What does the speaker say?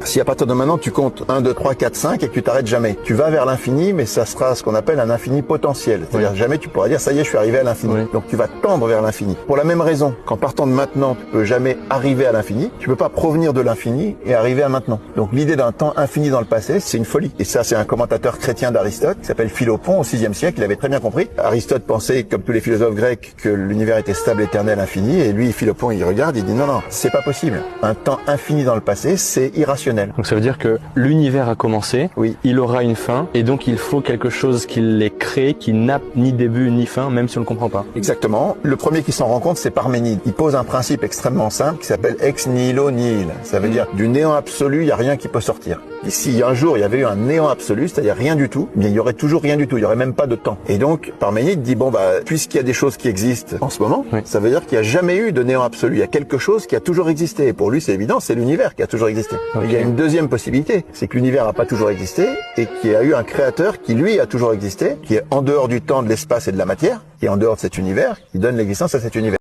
Si à partir de maintenant tu comptes 1, 2, 3, 4, 5 et que tu t'arrêtes jamais, tu vas vers l'infini, mais ça sera ce qu'on appelle un infini potentiel. C'est-à-dire jamais tu pourras dire ça y est, je suis arrivé à l'infini. Oui. Donc tu vas tendre vers l'infini. Pour la même raison, qu'en partant de maintenant, tu peux jamais arriver à l'infini, tu peux pas provenir de l'infini et arriver à maintenant. Donc l'idée d'un temps infini dans le passé, c'est une folie. Et ça, c'est un commentateur chrétien d'Aristote qui s'appelle Philopon au VIe siècle. Il avait très bien compris. Aristote pensait, comme tous les philosophes grecs, que l'univers était stable, éternel, infini. Et lui, Philopon, il regarde, il dit non, c'est pas possible. Un temps infini dans le passé, c'est irrationnel. Donc ça veut dire que l'univers a commencé, Oui. il aura une fin, et donc il faut quelque chose qui l'ait créé, qui n'a ni début ni fin, même si on ne le comprend pas. Exactement. Le premier qui s'en rend compte, c'est Parménide. Il pose un principe extrêmement simple qui s'appelle ex nihilo nihil. Ça veut dire du néant absolu, il n'y a rien qui peut sortir. Et si un jour il y avait eu un néant absolu, c'est-à-dire rien du tout, bien il y aurait toujours rien du tout, il y aurait même pas de temps. Et donc Parménide dit puisqu'il y a des choses qui existent en ce moment, Oui. ça veut dire qu'il n'y a jamais eu de néant absolu. Il y a quelque chose qui a toujours existé. Et pour lui, c'est évident, c'est l'univers qui a toujours existé. Ok. Il y a une deuxième possibilité, c'est que l'univers n'a pas toujours existé et qu'il y a eu un créateur qui lui a toujours existé, qui est en dehors du temps, de l'espace et de la matière, qui est en dehors de cet univers, qui donne l'existence à cet univers.